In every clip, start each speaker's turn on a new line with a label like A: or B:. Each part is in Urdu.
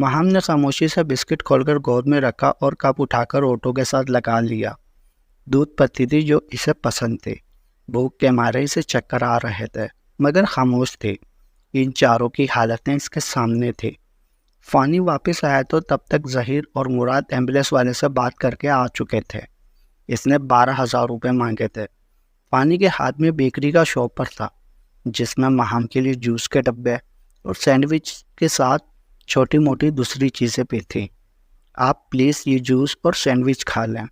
A: ماہم نے خاموشی سے بسکٹ کھول کر گود میں رکھا اور کپ اٹھا کر اوٹو کے ساتھ لگا لیا۔ دودھ پتی تھی جو اسے پسند تھی۔ بھوک کے مارے اسے چکر آ رہے تھے مگر خاموش تھی۔ ان چاروں کی حالتیں اس کے سامنے تھی۔ فانی واپس آیا تو تب تک ظہیر اور مراد ایمبولینس والے سے بات کر کے آ چکے تھے۔ اس نے 12,000 روپے مانگے تھے۔ فانی کے ہاتھ میں بیکری کا شاپر تھا جس میں ماہم کے لیے جوس کے ڈبے اور سینڈوچ کے ساتھ چھوٹی موٹی دوسری چیزیں بھی تھیں۔ آپ پلیز یہ جوس اور سینڈوچ کھا لیں،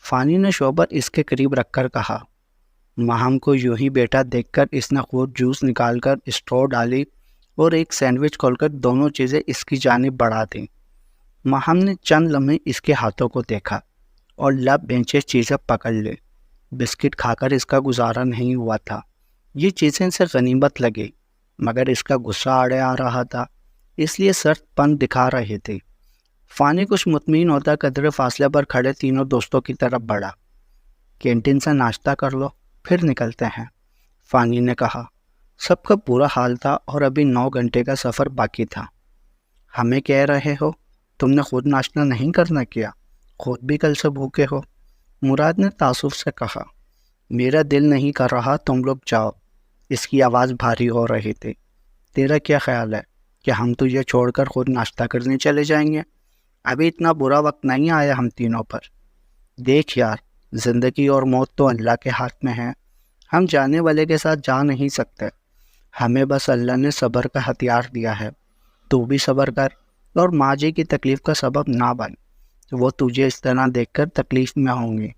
A: فانی نے شاپر اس کے قریب رکھ کر کہا۔ ماہم کو یوں ہی بیٹا دیکھ کر اس نے خود جوس نکال کر اسٹرو ڈالی اور ایک سینڈوچ کھول کر دونوں چیزیں اس کی جانب بڑھا دیں۔ ماہم نے چند لمحے اس کے ہاتھوں کو دیکھا اور لب بینچے چیزیں پکڑ لی۔ بسکٹ کھا کر اس کا گزارا نہیں ہوا تھا۔ یہ چیزیں اسے غنیمت لگی مگر اس کا غصہ آڑے آ رہا تھا، اس لیے سخت پن دکھا رہی تھی۔ فانی کچھ مطمئن ہوتا قدرے فاصلے پر کھڑے تینوں دوستوں کی طرف بڑھا۔ کینٹین سے ناشتہ کر لو پھر نکلتے ہیں، فانی نے کہا۔ سب کا برا حال تھا اور ابھی 9 گھنٹے کا سفر باقی تھا۔ ہمیں کہہ رہے ہو تم نے خود ناشتہ نہیں کرنا کیا؟ خود بھی کل سے بھوکے ہو، مراد نے تعصب سے کہا۔ میرا دل نہیں کر رہا، تم لوگ جاؤ۔ اس کی آواز بھاری ہو رہی تھی۔ تیرا کیا خیال ہے کہ ہم تجھے چھوڑ کر خود ناشتہ کرنے چلے جائیں گے؟ ابھی اتنا برا وقت نہیں آیا ہم تینوں پر۔ دیکھ یار، زندگی اور موت تو اللہ کے ہاتھ میں ہے، ہم جانے والے کے ساتھ جا نہیں سکتے۔ ہمیں بس اللہ نے صبر کا ہتھیار دیا ہے، تو بھی صبر کر اور ماں جی کی تکلیف کا سبب نہ بن، وہ تجھے اس طرح دیکھ کر تکلیف میں ہوں گی،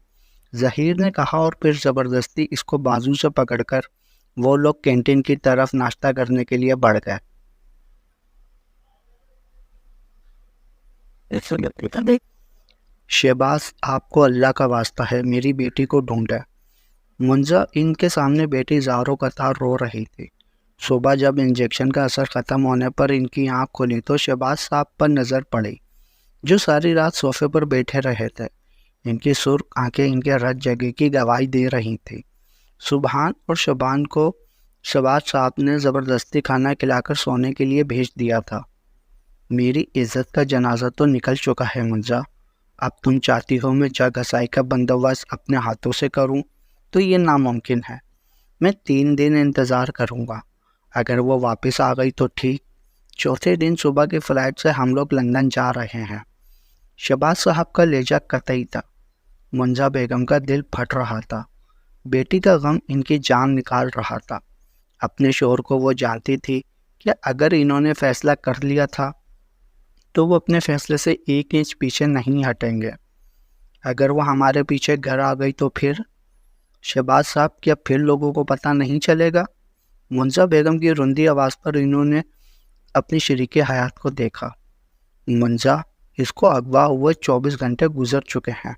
A: ظہیر نے کہا، اور پھر زبردستی اس کو بازو سے پکڑ کر وہ لوگ کینٹین کی طرف ناشتہ کرنے کے لیے بڑھ گئے۔ شہباز، آپ کو اللہ کا واسطہ ہے میری بیٹی کو ڈھونڈے۔ منزا ان کے سامنے بیٹی زاروں قطار رو رہی تھی۔ صبح جب انجیکشن کا اثر ختم ہونے پر ان کی آنکھ کھلی تو شہباز صاحب پر نظر پڑی جو ساری رات صوفے پر بیٹھے رہے تھے۔ ان کی سرخ آنکھیں ان کے رت جگہ کی گواہی دے رہی تھی۔ سبحان اور شبان کو شہباز صاحب نے زبردستی کھانا کھلا کر سونے کے لیے بھیج دیا تھا۔ میری عزت کا جنازہ تو نکل چکا ہے منزا، اب تم چاہتی ہو میں جا گھسائی کا بندوبست اپنے ہاتھوں سے کروں تو یہ ناممکن ہے۔ میں 3 دن انتظار کروں گا، اگر وہ واپس آ گئی تو ٹھیک، چوتھے دن صبح کی فلائٹ سے ہم لوگ لندن جا رہے ہیں۔ شہباز صاحب کا لہجہ قطعی تھا۔ منزا بیگم کا دل پھٹ رہا تھا۔ بیٹی کا غم ان کی جان نکال رہا تھا۔ اپنے شوہر کو وہ جانتی تھی کہ اگر انہوں نے فیصلہ کر لیا تھا تو وہ اپنے فیصلے سے 1 انچ پیچھے نہیں ہٹیں گے۔ اگر وہ ہمارے پیچھے گھر آ گئی تو پھر شہباز صاحب، کیا پھر لوگوں کو پتہ نہیں چلے گا؟ منزا بیگم کی رندی آواز پر انہوں نے اپنی شریک حیات کو دیکھا۔ منزا، اس کو اغوا ہوئے 24 گھنٹے گزر چکے ہیں،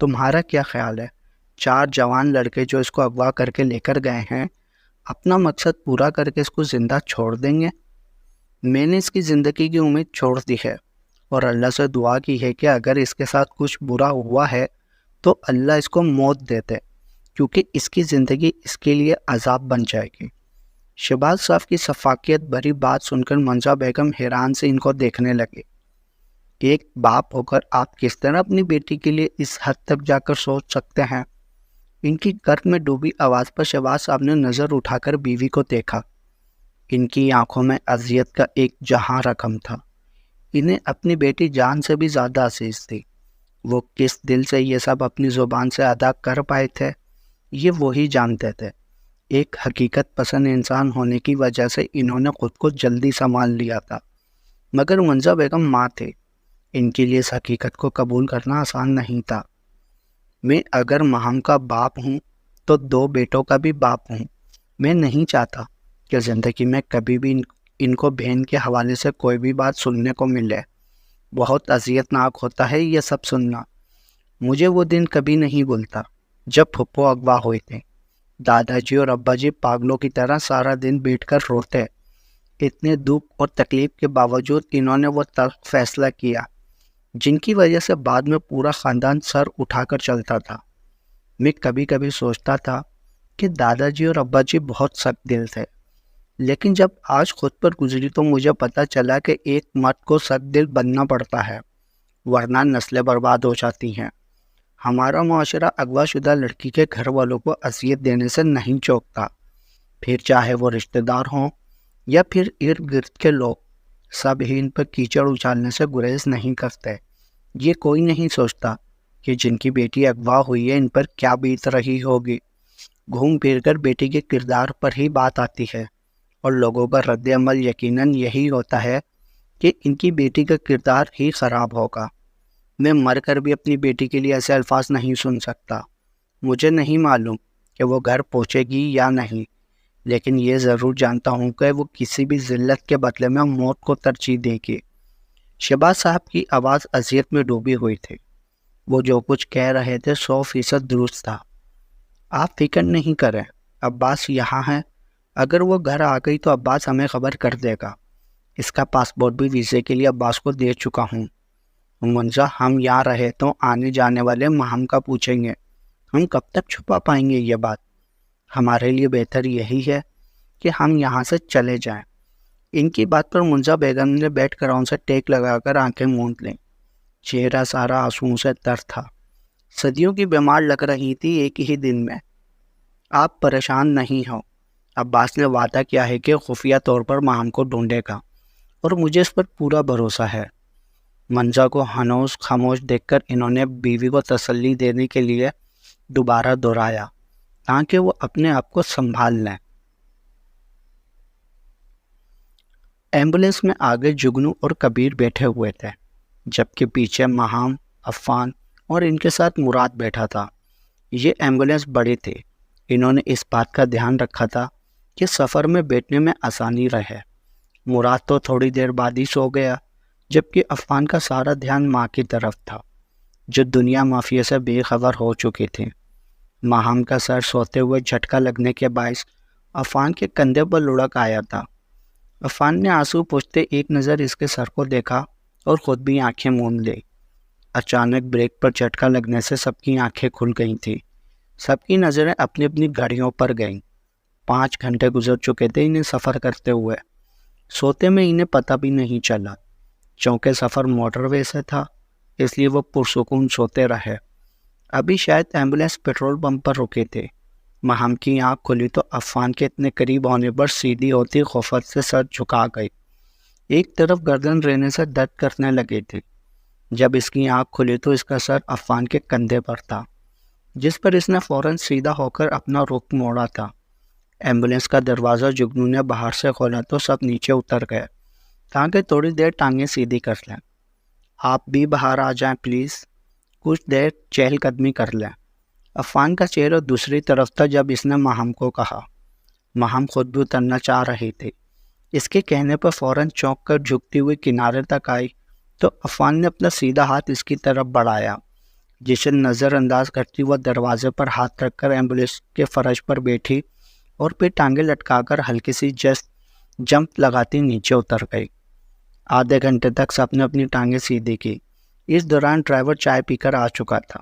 A: تمہارا کیا خیال ہے 4 جوان لڑکے جو اس کو اغوا کر کے لے کر گئے ہیں اپنا مقصد پورا کر کے اس کو زندہ چھوڑ دیں گے؟ میں نے اس کی زندگی کی امید چھوڑ دی ہے اور اللہ سے دعا کی ہے کہ اگر اس کے ساتھ کچھ برا ہوا ہے تو اللہ اس کو موت دیتے، کیونکہ اس کی زندگی اس کے لیے عذاب بن جائے گی۔ شہباز صاحب کی شفقت بھری بات سن کر منزا بیگم حیران سے ان کو دیکھنے لگے۔ ایک باپ ہو کر آپ کس طرح اپنی بیٹی کے لیے اس حد تک جا کر سوچ سکتے ہیں؟ ان کی کرب میں ڈوبی آواز پر شہباز صاحب نے نظر اٹھا کر بیوی کو دیکھا۔ ان کی آنکھوں میں اذیت کا ایک جہاں رقم تھا۔ انہیں اپنی بیٹی جان سے بھی زیادہ عزیز تھی۔ وہ کس دل سے یہ سب اپنی زبان سے ادا کر پائے تھے یہ وہی جانتے تھے۔ ایک حقیقت پسند انسان ہونے کی وجہ سے انہوں نے خود کو جلدی سنبھال لیا تھا، مگر منزا بیگم ماں تھے، ان کے لیے اس حقیقت کو قبول کرنا آسان نہیں تھا۔ میں اگر ماہم کا باپ ہوں تو 2 بیٹوں کا بھی باپ ہوں۔ میں نہیں چاہتا کہ زندگی میں کبھی بھی ان کو بہن کے حوالے سے کوئی بھی بات سننے کو ملے۔ بہت اذیت ناک ہوتا ہے یہ سب سننا۔ مجھے وہ دن کبھی نہیں بھولتا جب پھپھو اغوا ہوئے تھے۔ دادا جی اور ابا جی پاگلوں کی طرح سارا دن بیٹھ کر روتے۔ اتنے دکھ اور تکلیف کے باوجود انہوں نے وہ تلخ فیصلہ کیا جن کی وجہ سے بعد میں پورا خاندان سر اٹھا کر چلتا تھا۔ میں کبھی کبھی سوچتا تھا کہ دادا جی اور ابا جی بہت سخت دل تھے، لیکن جب آج خود پر گزری تو مجھے پتہ چلا کہ ایک مرد کو سخت دل بننا پڑتا ہے، ورنہ نسلیں برباد ہو جاتی ہیں۔ ہمارا معاشرہ اغوا شدہ لڑکی کے گھر والوں کو اذیت دینے سے نہیں چوکتا، پھر چاہے وہ رشتہ دار ہوں یا پھر ارد گرد کے لوگ، سب ہی ان پر کیچڑ اچھالنے سے گریز نہیں کرتے۔ یہ کوئی نہیں سوچتا کہ جن کی بیٹی اغوا ہوئی ہے ان پر کیا بیت رہی ہوگی۔ گھوم پھر کر بیٹی کے کردار پر ہی بات آتی ہے، اور لوگوں کا رد عمل یقیناً یہی ہوتا ہے کہ ان کی بیٹی کا کردار ہی خراب ہوگا۔ میں مر کر بھی اپنی بیٹی کے لیے ایسے الفاظ نہیں سن سکتا۔ مجھے نہیں معلوم کہ وہ گھر پہنچے گی یا نہیں، لیکن یہ ضرور جانتا ہوں کہ وہ کسی بھی ذلت کے بدلے میں موت کو ترجیح دے گی۔ شہباز صاحب کی آواز اذیت میں ڈوبی ہوئی تھی۔ وہ جو کچھ کہہ رہے تھے 100% درست تھا۔ آپ فکر نہیں کریں، عباس یہاں ہے۔ اگر وہ گھر آ گئی تو عباس ہمیں خبر کر دے گا۔ اس کا پاسپورٹ بھی ویزے کے لیے عباس کو دے چکا ہوں۔ منزا، ہم یہاں رہے تو آنے جانے والے ماہم کا پوچھیں گے، ہم کب تک چھپا پائیں گے یہ بات؟ ہمارے لیے بہتر یہی ہے کہ ہم یہاں سے چلے جائیں۔ ان کی بات پر منزا بیگم نے بیٹھ کر ان سے ٹیک لگا کر آنکھیں موند لیں۔ چہرہ سارا آنسوؤں سے تر تھا۔ صدیوں کی بیمار لگ رہی تھی ایک ہی دن میں۔ آپ پریشان نہیں ہو، عباس نے وعدہ کیا ہے کہ خفیہ طور پر ماہم کو ڈھونڈے گا، اور مجھے اس پر پورا بھروسہ ہے۔ منزا کو ہنوز خاموش دیکھ کر انہوں نے بیوی کو تسلی دینے کے لیے دوبارہ دہرایا تاکہ وہ اپنے آپ کو سنبھال لیں۔ ایمبولینس میں آگے جگنو اور کبیر بیٹھے ہوئے تھے، جبکہ پیچھے ماہم، عفان اور ان کے ساتھ مراد بیٹھا تھا۔ یہ ایمبولینس بڑی تھی۔ انہوں نے اس بات کا دھیان رکھا تھا کہ سفر میں بیٹھنے میں آسانی رہے۔ مراد تو تھوڑی دیر بعد ہی سو گیا، جبکہ عفان کا سارا دھیان ماں کی طرف تھا، جو دنیا مافیا سے بے خبر ہو چکی تھی۔ ماہم کا سر سوتے ہوئے جھٹکا لگنے کے باعث عفان کے کندھے پر لڑک آیا تھا۔ عفان نے آنسو پوچھتے ایک نظر اس کے سر کو دیکھا اور خود بھی آنکھیں موند لی۔ اچانک بریک پر جھٹکا لگنے سے سب کی آنکھیں کھل گئی تھیں۔ سب کی نظریں اپنی اپنی گھڑیوں پر گئیں۔ 5 گھنٹے گزر چکے تھے انہیں سفر کرتے ہوئے۔ سوتے میں انہیں پتہ بھی نہیں چلا۔ چونکہ سفر موٹر وے سے تھا، اس لیے وہ پرسکون سوتے رہے۔ ابھی شاید ایمبولینس پیٹرول پمپ پر رکے تھے۔ ماہم کی آنکھ کھلی تو عفان کے اتنے قریب ہونے پر سیدھی ہوتی خفت سے سر جھکا گئی۔ ایک طرف گردن رہنے سے درد کرنے لگی تھی۔ جب اس کی آنکھ کھلی تو اس کا سر عفان کے کندھے پر تھا، جس پر اس نے فوراً سیدھا ہو کر اپنا رخ موڑا تھا۔ ایمبولینس کا دروازہ جگنو نے باہر سے کھولا تو سب نیچے اتر گئے تاکہ تھوڑی دیر ٹانگیں سیدھی کر لیں۔ آپ بھی باہر آ جائیں پلیز، کچھ دیر چہل قدمی کر لیں۔ عفان کا چہرہ دوسری طرف تھا جب اس نے ماہم کو کہا۔ ماہم خود بھی اترنا چاہ رہی تھی۔ اس کے کہنے پر فوراً چونک کر جھکتی ہوئی کنارے تک آئی تو عفان نے اپنا سیدھا ہاتھ اس کی طرف بڑھایا، جسے نظر انداز کرتی وہ دروازے پر ہاتھ رکھ کر ایمبولینس کے فرش پر بیٹھی اور پھر ٹانگیں لٹکا کر ہلکی سی جمپ لگاتی نیچے اتر گئی۔ آدھے گھنٹے تک سب نے اپنی ٹانگیں سیدھی کی۔ اس دوران ڈرائیور چائے پی کر آ چکا تھا۔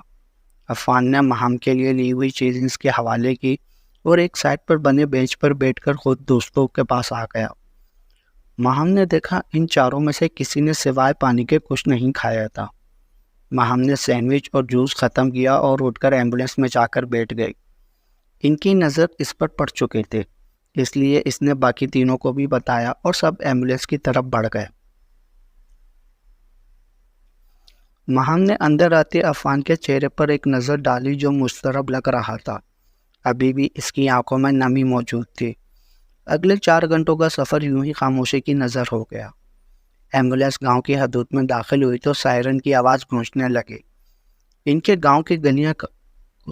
A: عفان نے ماہم کے لیے لی ہوئی چیز اس کے حوالے کی اور ایک سائڈ پر بنے بینچ پر بیٹھ کر خود دوستوں کے پاس آ گیا۔ ماہم نے دیکھا ان چاروں میں سے کسی نے سوائے پانی کے کچھ نہیں کھایا تھا۔ ماہم نے سینڈوچ اور جوس ختم کیا اور اٹھ کر ایمبولینس میں جا کر بیٹھ گئی۔ ان کی نظر اس پر پڑ چکی تھی، اس لیے اس نے باقی تینوں کو بھی بتایا اور سب ایمبولینس کی طرف بڑھ گئے۔ ماہم نے اندر آتے عفان کے چہرے پر ایک نظر ڈالی جو مضطرب لگ رہا تھا۔ ابھی بھی اس کی آنکھوں میں نمی موجود تھی۔ اگلے 4 گھنٹوں کا سفر یوں ہی خاموشی کی نظر ہو گیا۔ ایمبولینس گاؤں کی حدود میں داخل ہوئی تو سائرن کی آواز گونجنے لگی۔ ان کے گاؤں کی گلیاں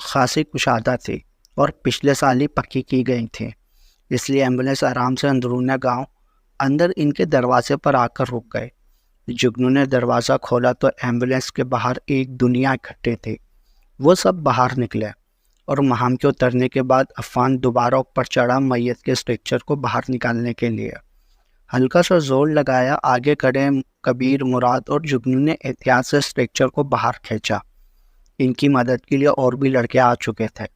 A: خاصی کشادہ تھی اور پچھلے سال ہی پکی کی گئی تھیں، اس لیے ایمبولینس آرام سے اندرون گاؤں اندر ان کے دروازے پر آ کر رک گئے۔ جگنو نے دروازہ کھولا تو ایمبولینس کے باہر ایک دنیا اکٹھے تھی۔ وہ سب باہر نکلے اور ماہم کے اترنے کے بعد عفان دوبارہ اوپر چڑھا میت کے اسٹرکچر کو باہر نکالنے کے لیے۔ ہلکا سا زور لگایا، آگے کھڑے کبیر، مراد اور جگنو نے احتیاط سے اسٹرکچر کو باہر کھینچا۔ ان کی مدد کے لیے اور بھی لڑکے آ چکے تھے۔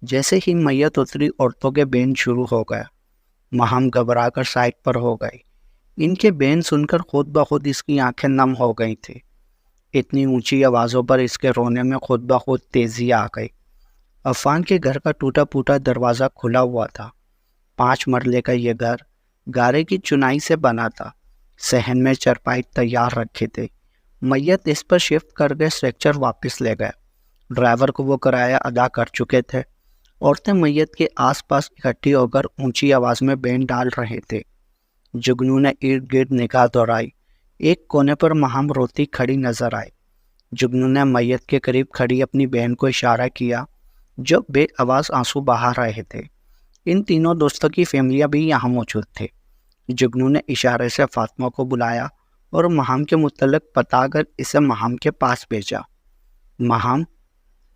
A: جیسے ہی میت اتری عورتوں کے بین شروع ہو گیا۔ مہم گھبرا کر سائڈ پر ہو گئی۔ ان کے بین سن کر خود بخود اس کی آنکھیں نم ہو گئی تھی۔ اتنی اونچی آوازوں پر اس کے رونے میں خود بخود تیزی آ گئی۔ عفان کے گھر کا ٹوٹا پھوٹا دروازہ کھلا ہوا تھا۔ 5 مرلے کا یہ گھر گارے کی چنائی سے بنا تھا۔ صحن میں چرپائی تیار رکھے تھے۔ میت اس پر شفٹ کر کے اسٹرکچر واپس لے گئے۔ ڈرائیور کو وہ کرایہ ادا کر چکے تھے۔ عورتیں میت کے آس پاس اکٹھی ہو کر اونچی آواز میں بین ڈال رہے تھے۔ جگنو نے ارد گرد نگاہ دوڑائی۔ ایک کونے پر مہم روتی کھڑی نظر آئی۔ جگنو نے میت کے قریب کھڑی اپنی بہن کو اشارہ کیا جو بے آواز آنسو بہا رہے تھے۔ ان تینوں دوستوں کی فیملیاں بھی یہاں موجود تھے۔ جگنو نے اشارے سے فاطمہ کو بلایا اور مہم کے متعلق بتا کر اسے مہم کے پاس بھیجا۔ مہم،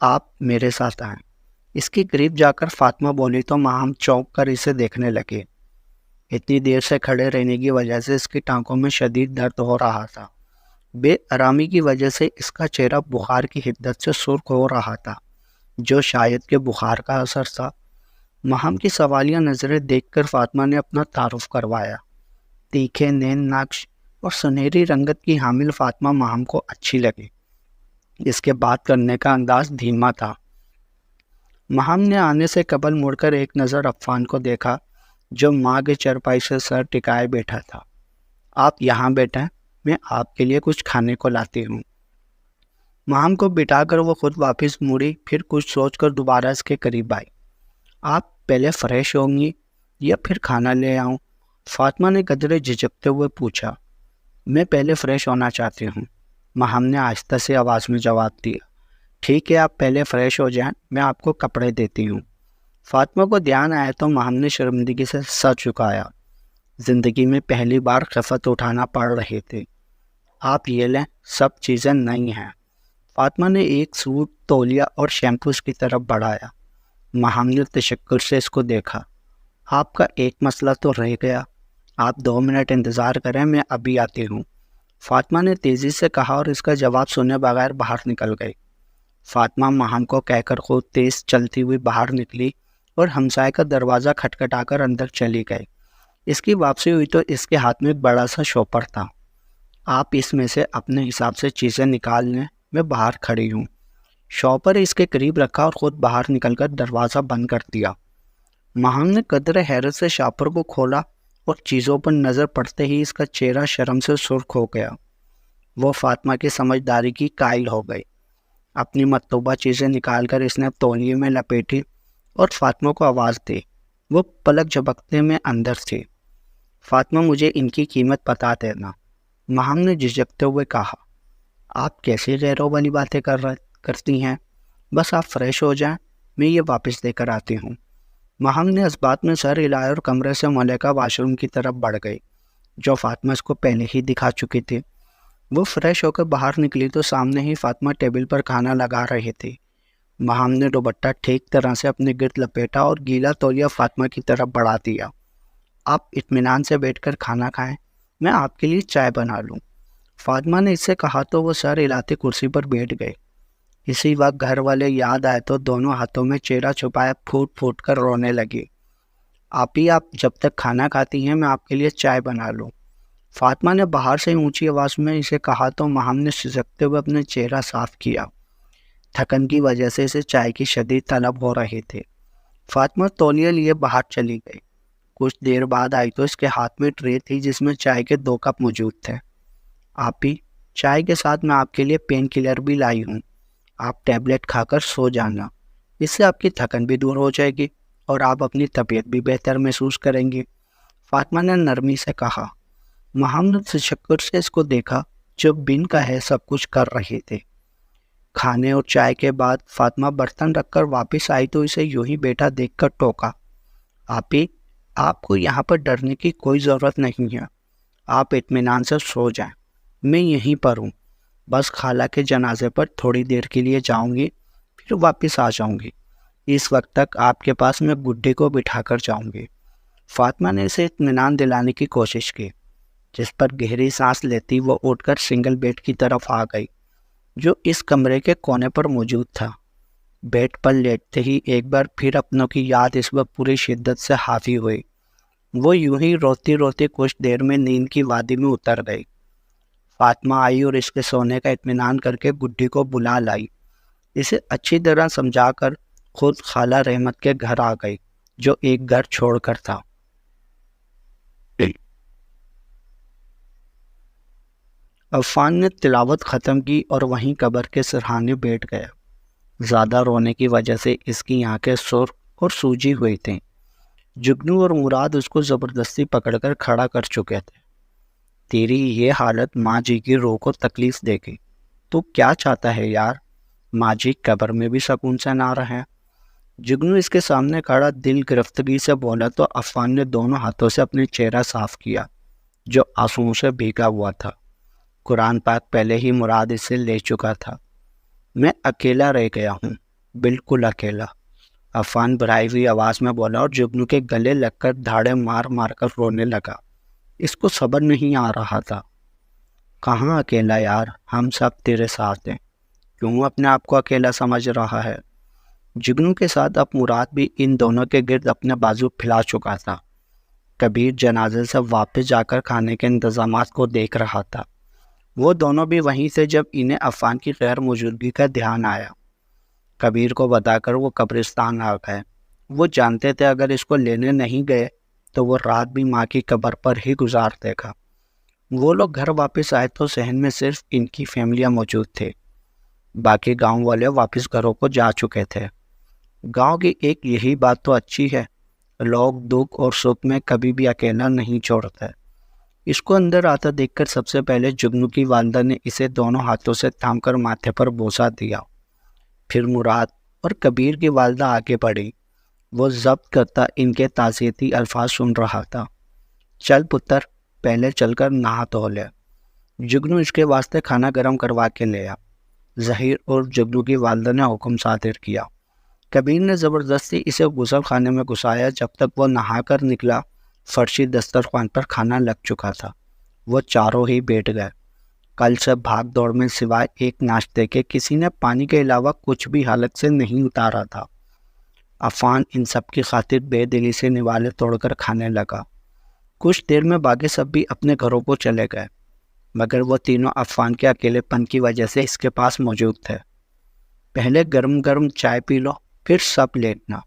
A: آپ میرے ساتھ آئیں۔ اس کے قریب جا کر فاطمہ بولی تو مہم چونک کر اسے دیکھنے لگے۔ اتنی دیر سے کھڑے رہنے کی وجہ سے اس کی ٹانگوں میں شدید درد ہو رہا تھا۔ بے آرامی کی وجہ سے اس کا چہرہ بخار کی حدت سے سرخ ہو رہا تھا جو شاید کہ بخار کا اثر تھا۔ مہم کی سوالیہ نظریں دیکھ کر فاطمہ نے اپنا تعارف کروایا۔ تیکھے نین نقش اور سنہری رنگت کی حامل فاطمہ مہم کو اچھی لگی۔ اس کے بات کرنے کا انداز دھیما تھا۔ مہم نے آنے سے قبل مڑ کر ایک نظر عفان کو دیکھا جو ماں کے چرپائی سے سر ٹکائے بیٹھا تھا۔ آپ یہاں بیٹھیں، میں آپ کے لیے کچھ کھانے کو لاتی ہوں۔ مہم کو بٹھا کر وہ خود واپس مڑی، پھر کچھ سوچ کر دوبارہ اس کے قریب آئی۔ آپ پہلے فریش ہوں گی یا پھر کھانا لے آؤں؟ فاطمہ نے قدرے جھجکتے ہوئے پوچھا۔ میں پہلے فریش ہونا چاہتی ہوں، مہم نے آہستہ سے آواز میں جواب دیا۔ ٹھیک ہے، آپ پہلے فریش ہو جائیں، میں آپ کو کپڑے دیتی ہوں۔ فاطمہ کو دھیان آیا تو مہم نے شرمندگی سے سر جھکایا۔ زندگی میں پہلی بار خفت اٹھانا پڑ رہے تھے۔ آپ یہ لیں، سب چیزیں نئی ہیں۔ فاطمہ نے ایک سوٹ، تولیہ اور شیمپو اس کی طرف بڑھایا۔ مہم نے تشکر سے اس کو دیکھا۔ آپ کا ایک مسئلہ تو رہ گیا، آپ 2 منٹ انتظار کریں، میں ابھی آتی ہوں، فاطمہ نے تیزی سے کہا اور اس کا جواب سنے بغیر باہر نکل گئی۔ فاطمہ مہم کو کہہ کر خود تیز چلتی ہوئی باہر نکلی اور ہمسائے کا دروازہ کھٹکھٹا کر اندر چلی گئی۔ اس کی واپسی ہوئی تو اس کے ہاتھ میں ایک بڑا سا شاپر تھا۔ آپ اس میں سے اپنے حساب سے چیزیں نکال لیں، میں باہر کھڑی ہوں۔ شاپر اس کے قریب رکھا اور خود باہر نکل کر دروازہ بند کر دیا۔ مہم نے قدر حیرت سے شاپر کو کھولا اور چیزوں پر نظر پڑتے ہی اس کا چہرہ شرم سے سرخ ہو گیا۔ وہ فاطمہ کی سمجھداری کی قائل ہو گئی۔ اپنی مطلوبہ چیزیں نکال کر اس نے تولیے میں لپیٹی اور فاطمہ کو آواز دی۔ وہ پلک جھپکتے میں اندر تھی۔ فاطمہ، مجھے ان کی قیمت بتا دینا، مہم نے جھجکتے ہوئے کہا۔ آپ کیسی غیروں والی باتیں کرتی ہیں؟ بس آپ فریش ہو جائیں، میں یہ واپس دے کر آتی ہوں۔ مہم نے اس بات میں سر ہلایا اور کمرے سے ملکہ واش روم کی طرف بڑھ گئی جو فاطمہ اس کو پہلے ہی دکھا چکی تھی۔ وہ فریش ہو کر باہر نکلی تو سامنے ہی فاطمہ ٹیبل پر کھانا لگا رہی تھی۔ مہم نے دوپٹہ ٹھیک طرح سے اپنے گرد لپیٹا اور گیلا تولیہ فاطمہ کی طرف بڑھا دیا۔ آپ اطمینان سے بیٹھ کر کھانا کھائیں، میں آپ کے لیے چائے بنا لوں، فاطمہ نے اس سے کہا تو وہ سر ہلاتے کرسی پر بیٹھ گئے۔ اسی وقت گھر والے یاد آئے تو دونوں ہاتھوں میں چہرہ چھپائے پھوٹ پھوٹ کر رونے لگی۔ آپ جب تک کھانا کھاتی ہیں میں آپ کے لیے چائے بنا لوں، فاطمہ نے باہر سے اونچی آواز میں اسے کہا تو مہم نے سسکتے ہوئے اپنا چہرہ صاف کیا۔ تھکن کی وجہ سے اسے چائے کی شدید طلب ہو رہی تھی۔ فاطمہ تولیہ لیے باہر چلی گئی۔ کچھ دیر بعد آئی تو اس کے ہاتھ میں ٹرے تھی جس میں چائے کے 2 کپ موجود تھے۔ چائے کے ساتھ میں آپ کے لیے پین کلر بھی لائی ہوں، آپ ٹیبلٹ کھا کر سو جانا، اس سے آپ کی تھکن بھی دور ہو جائے گی اور آپ اپنی طبیعت بھی بہتر محسوس کریں گی، فاطمہ نے نرمی سے کہا۔ مہم نے تشکر سے اس کو دیکھا جو بن کا ہے سب کچھ کر رہے تھے۔ کھانے اور چائے کے بعد فاطمہ برتن رکھ کر واپس آئی تو اسے یوں ہی بیٹھا دیکھ کر ٹوکا۔ آپ کو یہاں پر ڈرنے کی کوئی ضرورت نہیں ہے، آپ اطمینان سے سو جائیں، میں یہیں پر ہوں، بس خالہ کے جنازے پر تھوڑی دیر کے لیے جاؤں گی پھر واپس آ جاؤں گی، اس وقت تک آپ کے پاس میں گڈے کو بٹھا کر جاؤں گی، فاطمہ نے اسے اطمینان دلانے کی کوشش کی، جس پر گہری سانس لیتی وہ اٹھ کر سنگل بیڈ کی طرف آ گئی جو اس کمرے کے کونے پر موجود تھا۔ بیڈ پر لیٹتے ہی ایک بار پھر اپنوں کی یاد اس پر پوری شدت سے حاوی ہوئی۔ وہ یوں ہی روتی روتی کچھ دیر میں نیند کی وادی میں اتر گئی۔ فاطمہ آئی اور اس کے سونے کا اطمینان کر کے گڈی کو بلا لائی۔ اسے اچھی طرح سمجھا کر خود خالہ رحمت کے گھر آ گئی، جو ایک گھر چھوڑ کر تھا۔ عفان نے تلاوت ختم کی اور وہیں قبر کے سرہانے بیٹھ گیا۔ زیادہ رونے کی وجہ سے اس کی آنکھیں سرخ اور سوجی ہوئی تھیں۔ جگنو اور مراد اس کو زبردستی پکڑ کر کھڑا کر چکے تھے۔ تیری یہ حالت ماں جی کی روح کو تکلیف دے گی۔ تو کیا چاہتا ہے یار؟ ماں جی قبر میں بھی سکون سے نہ رہے۔ جگنو اس کے سامنے کھڑا دل گرفتگی سے بولا تو عفان نے دونوں ہاتھوں سے اپنے چہرہ صاف کیا جو آنسوؤں سے بھیگا ہوا تھا۔ قرآن پاک پہلے ہی مراد اسے لے چکا تھا۔ میں اکیلا رہ گیا ہوں، بالکل اکیلا، عفان بھرائی ہوئی آواز میں بولا اور جگنو کے گلے لگ کر دھاڑے مار مار کر رونے لگا۔ اس کو صبر نہیں آ رہا تھا۔ کہاں اکیلا یار، ہم سب تیرے ساتھ ہیں، کیوں اپنے آپ کو اکیلا سمجھ رہا ہے؟ جگنو کے ساتھ اب مراد بھی ان دونوں کے گرد اپنے بازو پھیلا چکا تھا۔ کبیر جنازے سے واپس جا کر کھانے کے انتظامات کو دیکھ رہا تھا۔ وہ دونوں بھی وہیں سے جب انہیں عفان کی غیر موجودگی کا دھیان آیا۔ کبیر کو بتا کر وہ قبرستان آ گئے۔ وہ جانتے تھے اگر اس کو لینے نہیں گئے تو وہ رات بھی ماں کی قبر پر ہی گزار دے گا۔ وہ لوگ گھر واپس آئے تو صحن میں صرف ان کی فیملیاں موجود تھے، باقی گاؤں والے واپس گھروں کو جا چکے تھے۔ گاؤں کی ایک یہی بات تو اچھی ہے، لوگ دکھ اور سکھ میں کبھی بھی اکیلا نہیں چھوڑتے۔ اس کو اندر آتا دیکھ کر سب سے پہلے جگنو کی والدہ نے اسے دونوں ہاتھوں سے تھام کر ماتھے پر بوسہ دیا۔ پھر مراد اور کبیر کی والدہ آگے بڑھی۔ وہ ضبط کرتا ان کے تعزیتی الفاظ سن رہا تھا۔ چل پتر، پہلے چل کر نہا دھو لے۔ جگنو اس کے واسطے کھانا گرم کروا کے لے آ۔ ظہیر اور جگنو کی والدہ نے حکم صادر کیا۔ کبیر نے زبردستی اسے غسل خانے میں گھسایا۔ جب تک وہ نہا کر نکلا فرشی دسترخوان پر کھانا لگ چکا تھا۔ وہ چاروں ہی بیٹھ گئے۔ کل سے بھاگ دوڑ میں سوائے ایک ناشتے کے کسی نے پانی کے علاوہ کچھ بھی حالت سے نہیں اتارا تھا۔ عفان ان سب کی خاطر بے دلی سے نوالے توڑ کر کھانے لگا۔ کچھ دیر میں باقی سب بھی اپنے گھروں کو چلے گئے، مگر وہ تینوں عفان کے اکیلے پن کی وجہ سے اس کے پاس موجود تھے۔ پہلے گرم گرم چائے پی لو، پھر سب لیٹنا۔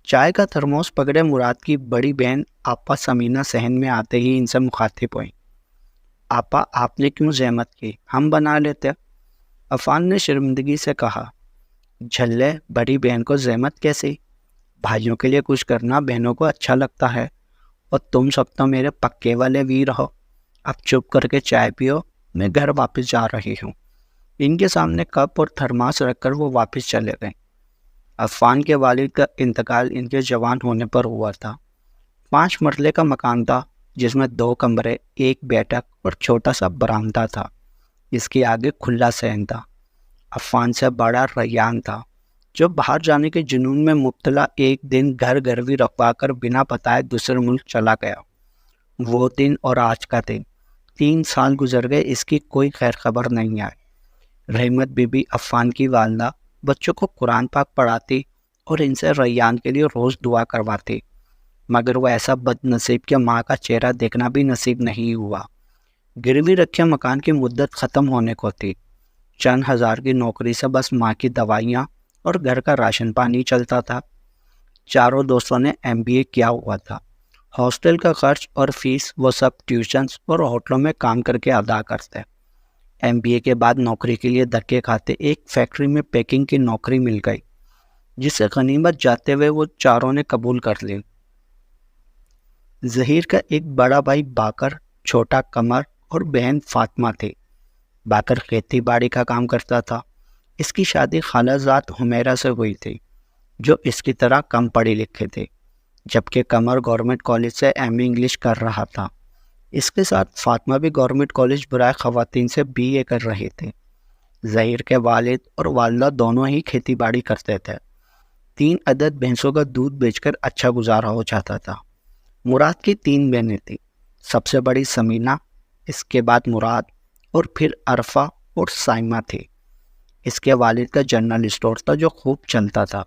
A: چائے کا تھرموس پکڑے مراد کی بڑی بہن آپا سمینہ صحن میں آتے ہی ان سے مخاطب ہوئیں۔ آپا، آپ نے کیوں زحمت کی، ہم بنا لیتے۔ عفان نے شرمندگی سے کہا، جھلے، بڑی بہن کو زحمت کیسی؟ بھائیوں کے لیے کچھ کرنا بہنوں کو اچھا لگتا ہے، اور تم سب تو میرے پکے والے ویر ہو۔ اب چپ کر کے چائے پیو، میں گھر واپس جا رہی ہوں۔ ان کے سامنے کپ اور تھرماس رکھ کر وہ واپس چلے گئے۔ عفان کے والد کا انتقال ان کے جوان ہونے پر ہوا تھا۔ 5 مرلے کا مکان تھا جس میں 2 کمرے، 1 بیٹھک اور چھوٹا سا برآمدہ تھا۔ اس کے آگے کھلا صحن تھا۔ عفان سے بڑا ریان تھا جو باہر جانے کے جنون میں مبتلا ایک دن گھر گروی رکھوا کر بنا بتائے دوسرے ملک چلا گیا۔ وہ دن اور آج کا دن 3 سال گزر گئے، اس کی کوئی خیر خبر نہیں آئی۔ رحمت بی بی عفان کی والدہ بچوں کو قرآن پاک پڑھاتی اور ان سے ریان کے لیے روز دعا کرواتی، مگر وہ ایسا بد نصیب کہ ماں کا چہرہ دیکھنا بھی نصیب نہیں ہوا۔ گروی رکھے مکان کی مدت ختم ہونے کو تھی۔ چند ہزار کی نوکری سے بس ماں کی دوائیاں اور گھر کا راشن پانی چلتا تھا۔ چاروں دوستوں نے MBA کیا ہوا تھا۔ ہاسٹل کا خرچ اور فیس وہ سب ٹیوشنز اور ہوٹلوں میں کام کر کے ادا کرتے۔ MBA کے بعد نوکری کے لیے دھکے کھاتے ایک فیکٹری میں پیکنگ کی نوکری مل گئی، جسے غنیمت جاتے ہوئے وہ چاروں نے قبول کر لی۔ ظہیر کا ایک بڑا بھائی باقر، چھوٹا قمر اور بہن فاطمہ تھی۔ باقر کھیتی باڑی کا کام کرتا تھا۔ اس کی شادی خالہ زاد حمیرہ سے ہوئی تھی جو اس کی طرح کم پڑھی لکھی تھی، جبکہ قمر گورنمنٹ کالج سے MA انگلش کر رہا تھا۔ اس کے ساتھ فاطمہ بھی گورنمنٹ کالج برائے خواتین سے BA کر رہی تھی۔ ظہیر کے والد اور والدہ دونوں ہی کھیتی باڑی کرتے تھے۔ 3 عدد بھینسوں کا دودھ بیچ کر اچھا گزارا ہو جاتا تھا۔ مراد کی 3 بہنیں تھیں، سب سے بڑی سمینہ، اس کے بعد مراد، اور پھر عرفہ اور سائمہ تھی۔ اس کے والد کا جنرل اسٹور تھا جو خوب چلتا تھا۔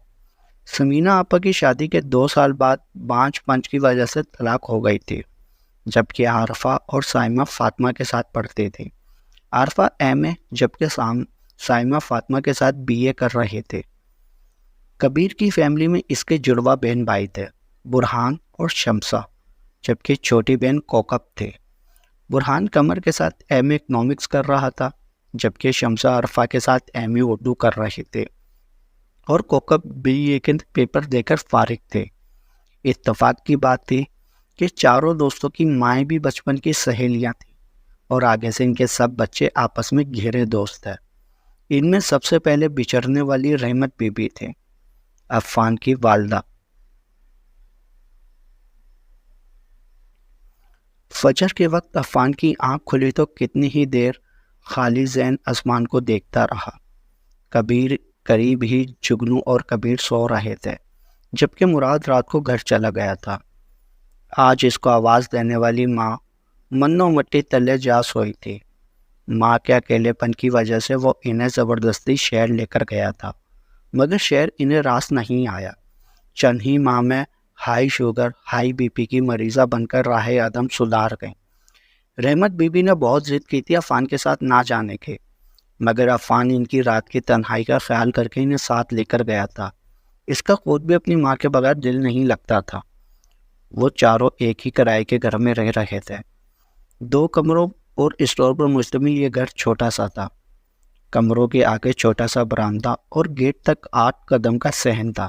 A: سمینہ آپا کی شادی کے 2 سال بعد بانجھ پنچ کی وجہ سے طلاق ہو گئی تھی، جبکہ عارفہ اور سائمہ فاطمہ کے ساتھ پڑھتی تھی۔ عارفہ ایم اے جبکہ سائمہ فاطمہ کے ساتھ بی اے کر رہے تھے۔ کبیر کی فیملی میں اس کے جڑواں بہن بھائی تھے، برہان اور شمسہ، جبکہ چھوٹی بہن کوکب تھے۔ برہان قمر کے ساتھ ایم اے اکنامکس کر رہا تھا، جبکہ شمسہ عارفہ کے ساتھ ایم اے اردو کر رہے تھے، اور کوکب بی اے کے پیپر دے کر فارغ تھے۔ اتفاق کی بات تھی کہ چاروں دوستوں کی مائیں بھی بچپن کی سہیلیاں تھیں، اور آگے سے ان کے سب بچے آپس میں گہرے دوست ہیں۔ ان میں سب سے پہلے بچھڑنے والی رحمت بی بی تھے، عفان کی والدہ۔ فجر کے وقت عفان کی آنکھ کھلی تو کتنی ہی دیر خالی ذہن آسمان کو دیکھتا رہا۔ کبیر قریب ہی جگنو اور کبیر سو رہے تھے، جبکہ مراد رات کو گھر چلا گیا تھا۔ آج اس کو آواز دینے والی ماں منو مٹی تلے جا سوئی تھی۔ ماں کے اکیلے پن کی وجہ سے وہ انہیں زبردستی شہر لے کر گیا تھا، مگر شہر انہیں راس نہیں آیا۔ چند ہی ماہ میں high sugar, high B P کی مریضہ بن کر راہ عدم سدھار گئیں۔ رحمت بی بی نے بہت ضد کی تھی عفان کے ساتھ نہ جانے کے، مگر عفان ان کی رات کی تنہائی کا خیال کر کے انہیں ساتھ لے کر گیا تھا۔ اس کا خود بھی اپنی ماں کے بغیر دل نہیں لگتا تھا۔ وہ چاروں ایک ہی کرائے کے گھر میں رہ رہے تھے۔ 2 کمروں اور اسٹور پر مشتمل یہ گھر چھوٹا سا تھا۔ کمروں کے آگے چھوٹا سا برآمدہ اور گیٹ تک 8 قدم کا صحن تھا،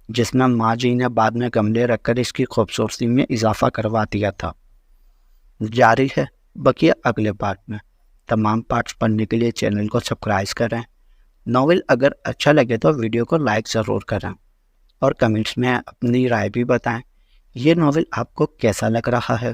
A: جس میں ماں جی نے بعد میں گملے رکھ کر اس کی خوبصورتی میں اضافہ کروا دیا تھا۔ جاری ہے بقیہ اگلے پارٹ میں۔ تمام پارٹس پڑھنے کے لیے چینل کو سبسکرائب کریں۔ ناول اگر اچھا لگے تو ویڈیو کو لائک ضرور کریں، اور کمنٹس میں اپنی رائے بھی بتائیں۔ یہ ناول آپ کو کیسا لگ رہا ہے؟